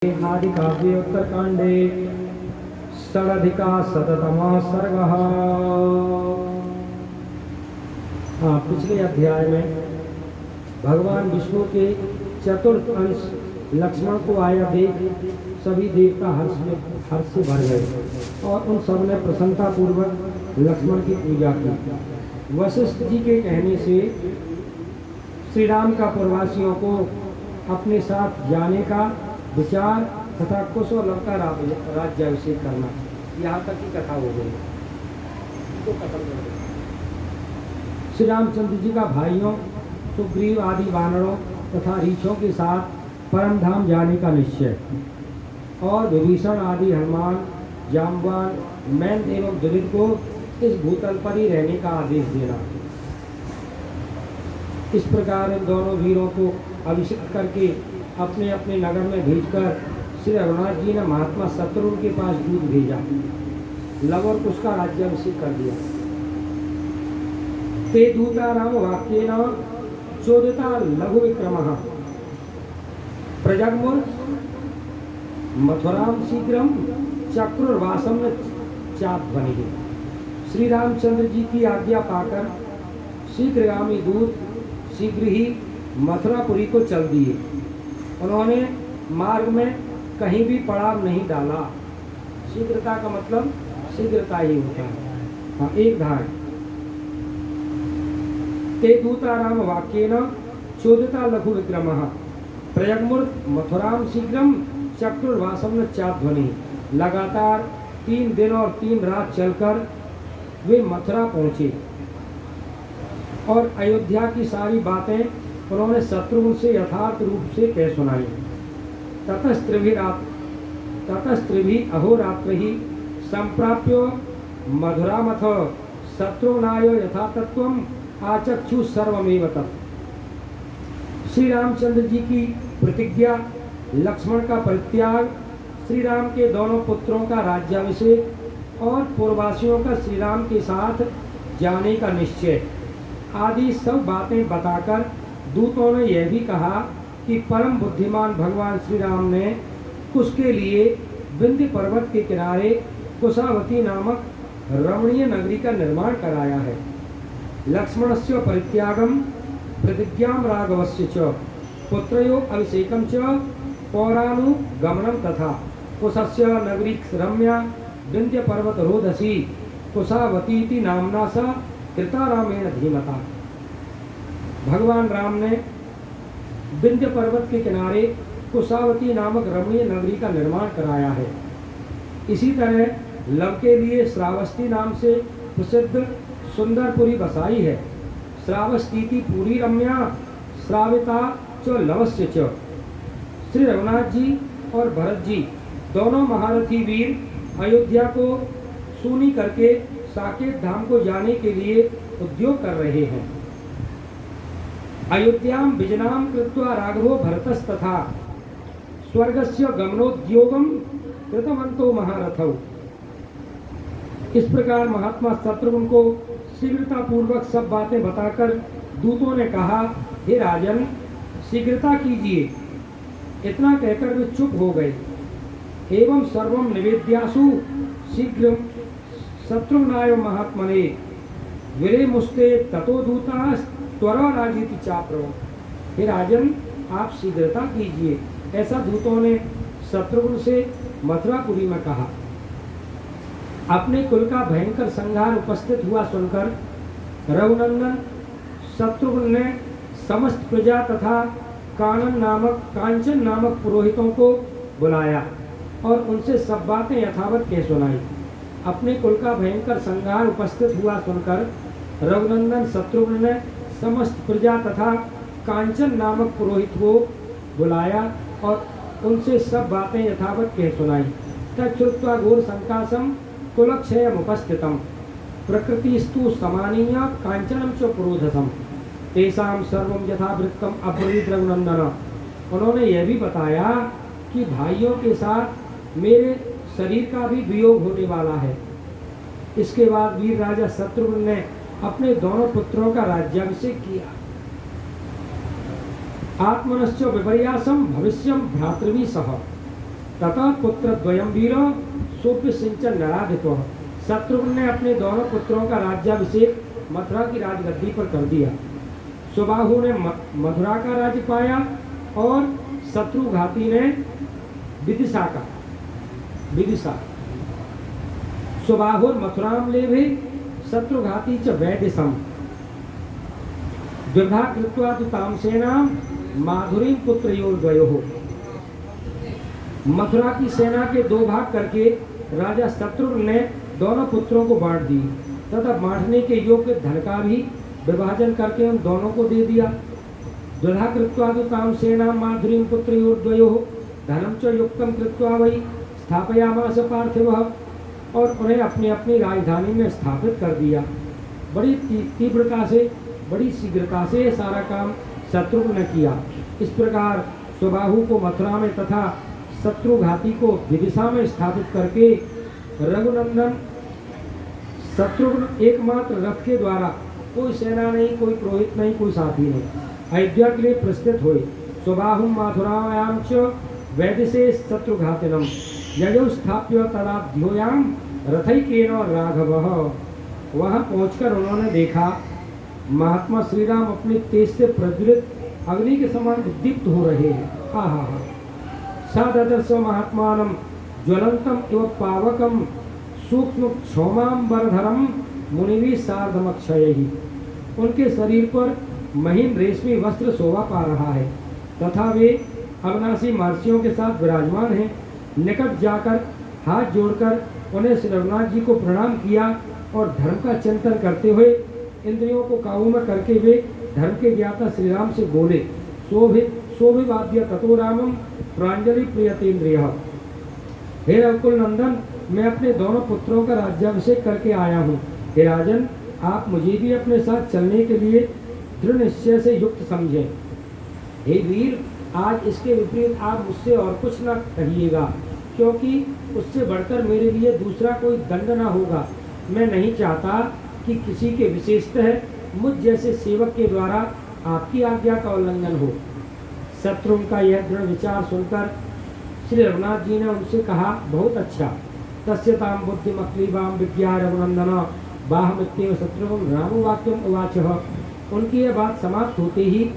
आदि काव्ये उत्तरकांडे षडधिका शततमः सर्गः। पिछले अध्याय में भगवान विष्णु के चतुर्थ अंश लक्ष्मण को आया देख सभी देवता हर्ष से भर गए और उन सब ने प्रसन्नता पूर्वक लक्ष्मण की पूजा की। वशिष्ठ जी के कहने से श्री राम का प्रवासियों को अपने साथ जाने का विचार तथा कुश और लंका राज्याभिषेक करना, यहाँ तक की कथा हो गई। तो खत्म कर गई। श्री रामचंद्र जी का भाइयों सुग्रीव आदि वानरों तथा रीछों के साथ परम धाम जाने का निश्चय और विभीषण आदि हनुमान जाम्बान मैन एवं द्विविद को इस भूतल पर ही रहने का आदेश देना। इस प्रकार इन दोनों वीरों को अभिषिक्त करके अपने अपने नगर में भेजकर श्री रघुनाथ जी ने महात्मा शत्रुघ्न के पास दूत भेजा। लव और कुश का राज्याभिषेक कर दिया। ते दूता राम वाक्येन चोदिता लघु विक्रमः प्रजग्मुर मथुराम शीघ्रम चक्रुर्वासम चाध्वनिः। श्री रामचंद्र जी की आज्ञा पाकर शीघ्रगामी दूत शीघ्र ही मथुरापुरी को चल दिए। उन्होंने मार्ग में कहीं भी पड़ाव नहीं डाला। शीघ्रता का मतलब शीघ्रता ही होता है। हाँ, एक धार ते दूताराम वाक्येन चोदिता लघु विक्रमः प्रयग्मुर् मथुराम शीघ्रम चक्रुर्वासम चाध्वनि। लगातार 3 दिन और 3 रात चलकर वे मथुरा पहुंचे और अयोध्या की सारी बातें उन्होंने शत्रुघ्न से यथार्थ रूप से कह सुनाई। ततस्त्रिभि अहोरात्र ही संप्राप्यो मधुरामथ शत्रुघ्नाय यथातत्वम आचक्षु सर्वमेव तत्। श्री रामचंद्र जी की प्रतिज्ञा, लक्ष्मण का परित्याग, श्री राम के दोनों पुत्रों का राज्याभिषेक और पूर्ववासियों का श्री राम के साथ जाने का निश्चय आदि सब बातें बताकर दूतों ने यह भी कहा कि परम बुद्धिमान भगवान श्री राम ने कुश के लिए विंध्य पर्वत के किनारे कुशावती नामक रमणीय नगरी का निर्माण कराया है। लक्ष्मणस्य परित्यागम प्रतिज्ञाम राघवस्य च पुत्रयो अभिषेकम च पौरानुगमनम तथा कुशस्य नगरी रम्या विंध्य पर्वत रोधसी कुशावती नामना स कृता रामेण धीमता। भगवान राम ने विंध्य पर्वत के किनारे कुशावती नामक रमणीय नगरी का निर्माण कराया है। इसी तरह लव के लिए श्रावस्ती नाम से प्रसिद्ध सुंदरपुरी बसाई है। श्रावस्तीति पूरी रम्या श्राविता च लवस्य च। श्री रघुनाथ जी और भरत जी दोनों महारथी वीर अयोध्या को सूनी करके साकेत धाम को जाने के लिए उद्योग कर रहे हैं। अयोध्याम विजनाम कृत्वा राघवो भरतस्तथा स्वर्गस्य गमनोद्योगम कृतवंतो महारथौ। इस प्रकार महात्मा शत्रुघ्न को शीघ्रता पूर्वक सब बातें बताकर दूतों ने कहा, हे राजन शीघ्रता कीजिए। इतना कहकर वे चुप हो गए। एवं सर्वम निवेद्यासु शीघ्र शत्रुघ्नाय महात्मने विरेमुस्ते ततो दूता त्वरा राजीति चाप्रो। हे राजन आप शीघ्रता कीजिए, ऐसा दूतों ने शत्रुघ्न से मथुरापुरी में कहा। अपने कुल का भयंकर संहार उपस्थित हुआ सुनकर रघुनंदन शत्रुघ्न ने समस्त प्रजा तथा कांचन नामक पुरोहितों को बुलाया और उनसे सब बातें यथावत कह सुनाई। अपने कुल का भयंकर संहार उपस्थित हुआ सुनकर रघुनंदन शत्रुघ्न ने समस्त प्रजा तथा कांचन नामक पुरोहित को बुलाया और उनसे सब बातें यथावत कह सुनाई। तच्छ्रुत्वा घोर संकाशम कुलक्षयम उपस्थितम प्रकृतिस्तु समानीय कांचनम च पुरोधसम तेषाम सर्वम यथावृत्तम अब्रवीत रघुनंदन। उन्होंने यह भी बताया कि भाइयों के साथ मेरे शरीर का भी वियोग होने वाला है। इसके बाद वीर राजा शत्रुघ्न ने अपने दोनों पुत्रों का राज्याभिषेक किया। आत्मनश्च विपर्यासम भविष्यम भ्रातृवी सह। तथा पुत्र द्वयम वीर सोप्य सिंचन नराधितो। शत्रुघ्न ने अपने दोनों पुत्रों का राज्याभिषेक मथुरा की राजगद्दी पर कर दिया। सुबाहु ने मथुरा का राज्य पाया और शत्रुघाती ने विदिशा। सुबाहुर मथुराम लेभे शत्रुघाती च वैदिशम द्विधा कृत्वा तु तामसेनाम माधुरीम पुत्रयोर्द्वयोः। मथुरा की सेना के दो भाग करके राजा शत्रुघ्न ने दोनों पुत्रों को बांट दी तथा बांटने के योग्य धन का भी विभाजन करके उन दोनों को दे दिया। द्विधा कृत्वा तु तामसेनाम माधुरीम पुत्रयोर्द्वयोः धनम च युक्तम कृत्वा वै स्थापयामास पार्थिवः। और उन्हें अपनी अपनी राजधानी में स्थापित कर दिया। बड़ी तीव्रता से, बड़ी शीघ्रता से ये सारा काम शत्रुघ्न ने किया। इस प्रकार सुबाहु को मथुरा में तथा शत्रुघाती को विदिशा में स्थापित करके रघुनंदन शत्रुघ्न एकमात्र रथ के द्वारा, कोई सेना नहीं, कोई पुरोहित नहीं, कोई साथी नहीं, अयोध्या के लिए प्रस्थित हुए। सुबाहु मथुरायां च वैदिशे शत्रुघातिनम यजौ स्थाप्य तदाध्योयाम रथैकेन राघवः। वहां पहुंचकर उन्होंने देखा महात्मा श्री राम अपने तेज से प्रज्वलित अग्नि के समान उद्दीप्त हो रहे हैं। हा हा हा। सादर्श महात्मानम ज्वलंतम एवं पावकम सूक्ष्म क्षौमांबरधरम मुनिवि सार्धमक्षयैहि। उनके शरीर पर महीन रेशमी वस्त्र शोभा पा रहा है तथा वे अविनाशी महर्षियों के साथ विराजमान हैं। निकट जाकर हाथ जोड़कर उन्हें श्री रघुनाथ जी को प्रणाम किया और धर्म का चिंतन करते हुए इंद्रियों को काबू में करके वे धर्म के ज्ञाता श्री राम से बोले, शोभिवाद्य ततो रामम प्रांजलि प्रियतेन्द्रियः। हे रघुकुल नंदन, मैं अपने दोनों पुत्रों का राज्याभिषेक करके आया हूँ। हे राजन, आप मुझे भी अपने साथ चलने के लिए दृढ़ निश्चय से युक्त समझें। हे वीर, आज इसके विपरीत आप मुझसे और कुछ न कहिएगा, क्योंकि उससे बढ़कर मेरे लिए दूसरा कोई दंड न होगा। मैं नहीं चाहता कि किसी के विशेषतः मुझ जैसे सेवक के द्वारा आपकी आज्ञा का उल्लंघन हो। शत्रुघ्न का यह दृढ़ विचार सुनकर श्री रघुनाथ जी ने उनसे कहा, बहुत अच्छा। तस्यताम बुद्धिमक्लीबाम विज्ञा रघुनंदन बाहमित्येव शत्रुघ्न रामवाक्यम उवाचः। उनकी यह बात समाप्त होते ही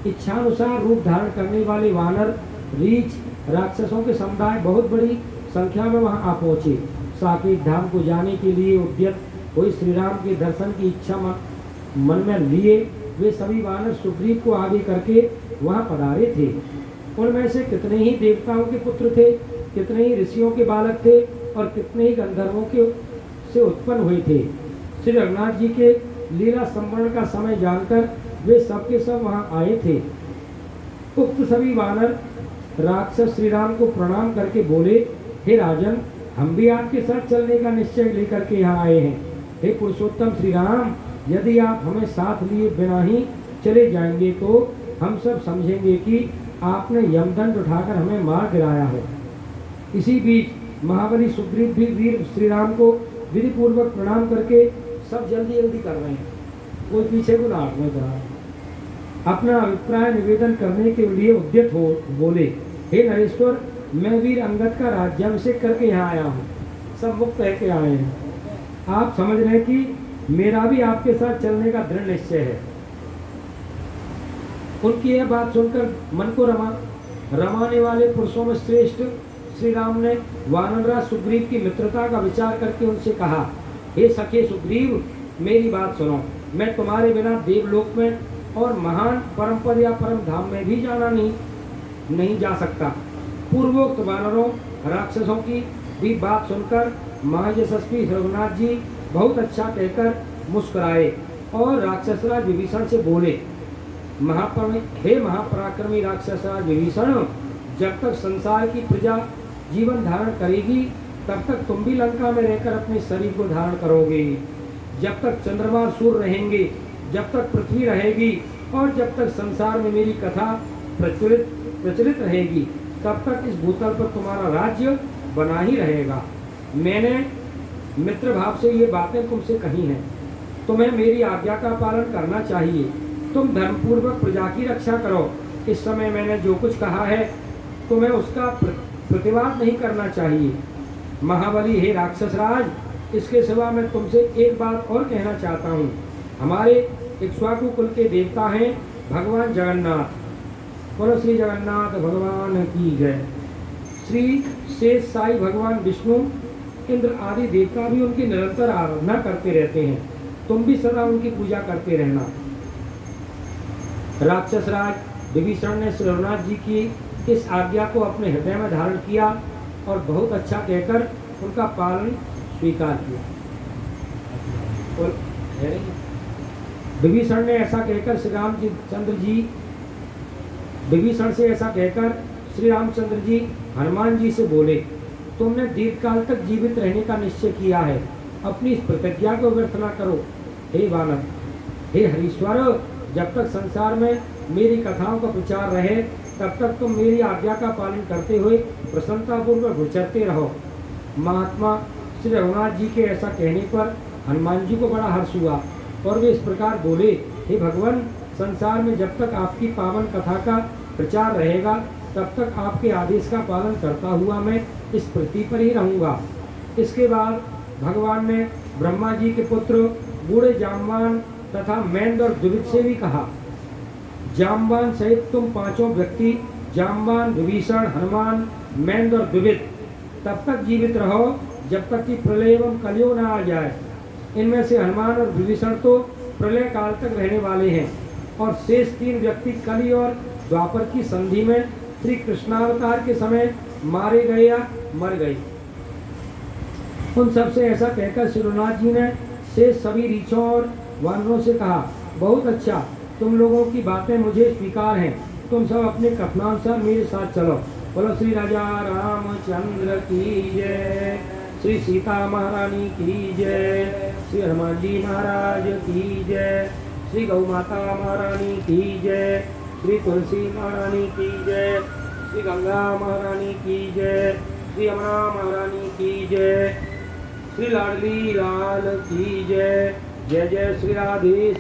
इच्छानुसार रूप धारण करने वाले वानर, रीछ, राक्षसों के समुदाय बहुत बड़ी संख्या में वहां आ पहुंचे। साकेत धाम को जाने के लिए उद्यत हुए श्री राम के दर्शन की इच्छा मन में लिए वे सभी वानर सुग्रीव को आगे करके वहां पधारे थे। उनमें से कितने ही देवताओं के पुत्र थे, कितने ही ऋषियों के बालक थे और कितने ही गंधर्वों के से उत्पन्न हुए थे। श्री रघुनाथ जी के लीला संवरण का समय जानकर वे सबके सब वहां आए थे। उक्त सभी वानर राक्षस श्री राम को प्रणाम करके बोले, हे राजन, हम भी आपके साथ चलने का निश्चय लेकर के यहाँ आए हैं। हे पुरुषोत्तम श्री राम, यदि आप हमें साथ लिए बिना ही चले जाएंगे तो हम सब समझेंगे कि आपने यमदंड उठाकर हमें मार गिराया है। इसी बीच महाबली सुग्रीव भी वीर श्री राम को विधि पूर्वक प्रणाम करके सब जल्दी जल्दी कर रहे हैं, कोई पीछे को ना हटने रहा। अपना अभिप्राय निवेदन करने के लिए उद्यत हो बोले, हे नरेश्वर, मैं वीर अंगद का राज्याभिषेक करके यहाँ आया हूँ। सब मुक्त कह के आए हैं। आप समझ रहे कि मेरा भी आपके साथ चलने का दृढ़ निश्चय है। उनकी यह बात सुनकर मन को रमाने वाले पुरुषों में श्रेष्ठ श्री राम ने वानरराज सुग्रीव की मित्रता का विचार करके उनसे कहा, हे सखे सुग्रीव, मेरी बात सुनो। मैं तुम्हारे बिना देवलोक में और महान परम पद या परम धाम में भी जाना नहीं जा सकता। पूर्वोक्त वानरों, राक्षसों की भी बात सुनकर महायशस्वी रघुनाथ जी बहुत अच्छा कहकर मुस्कुराए और राक्षसराज विभीषण से बोले, हे महापराक्रमी राक्षसराज विभीषण, जब तक संसार की प्रजा जीवन धारण करेगी तब तक तुम भी लंका में रहकर अपने शरीर को धारण करोगे। जब तक चंद्रमा सूर्य रहेंगे, जब तक पृथ्वी रहेगी और जब तक संसार में मेरी कथा प्रचलित रहेगी, तब तक इस भूतल पर तुम्हारा राज्य बना ही रहेगा। मैंने मित्र भाव से ये बातें तुमसे कही हैं। तुम्हें मेरी आज्ञा का पालन करना चाहिए। तुम धर्मपूर्वक प्रजा की रक्षा करो। इस समय मैंने जो कुछ कहा है तुम्हें उसका प्रतिवाद नहीं करना चाहिए। महाबली हे राक्षस राज, इसके सिवा मैं तुमसे एक बात और कहना चाहता हूँ। हमारे इक्ष्वाकु कुल के देवता हैं भगवान जगन्नाथ। बोलो श्री जगन्नाथ भगवान की जय। श्री शेष साई भगवान विष्णु, इंद्र आदि देवता भी उनकी निरंतर आराधना करते रहते हैं। तुम भी सदा उनकी पूजा करते रहना। राक्षस राज विभीषण ने श्री रघुनाथ जी की इस आज्ञा को अपने हृदय में धारण किया और बहुत अच्छा कहकर उनका पालन स्वीकार किया। विभीषण ने ऐसा कहकर विभीषण से ऐसा कहकर श्री रामचंद्र जी हनुमान जी से बोले, तुमने दीर्घकाल तक जीवित रहने का निश्चय किया है, अपनी इस प्रतिज्ञा को व्यर्थ न करो। हे वानर, हे हरीश्वर, जब तक संसार में मेरी कथाओं का प्रचार रहे तब तक तुम मेरी आज्ञा का पालन करते हुए प्रसन्नतापूर्वक विचरते रहो। महात्मा श्री रघुनाथ जी के ऐसा कहने पर हनुमान जी को बड़ा हर्ष हुआ और वे इस प्रकार बोले, हे भगवान, संसार में जब तक आपकी पावन कथा का प्रचार रहेगा तब तक आपके आदेश का पालन करता हुआ मैं इस पृथ्वी पर ही रहूँगा। इसके बाद भगवान ने ब्रह्मा जी के पुत्र बूढ़े जाम्बान तथा मेंद्र और द्विविद से भी कहा, जाम्बान सहित तुम पांचों व्यक्ति, जाम्बान, विभीषण, हनुमान, मेंद्र और द्विविद, तब तक जीवित रहो जब तक कि प्रलय एवं कलयुग न आ जाए। इनमें से हनुमान और विभीषण तो प्रलय काल तक रहने वाले हैं और शेष तीन व्यक्ति कलि और द्वापर की संधि में श्री कृष्णावतार के समय मारे गए या मर गए। उन सबसे ऐसा कहकर श्री रघुनाथ जी ने शेष सभी रीछों और वानरों से कहा, बहुत अच्छा, तुम लोगों की बातें मुझे स्वीकार हैं, तुम सब अपने कथनानुसार मेरे साथ चलो। बोलो श्री राजा रामचंद्र की जय, श्री सीता महारानी की जय, श्री हनुमान जी महाराज की जय, श्री गौ माता महारानी की जय, श्री तुलसी महारानी की जय, श्री गंगा महारानी की जय, श्री यमुना महारानी की जय, श्री लाडली लाल की जय। जय जय श्री राधे।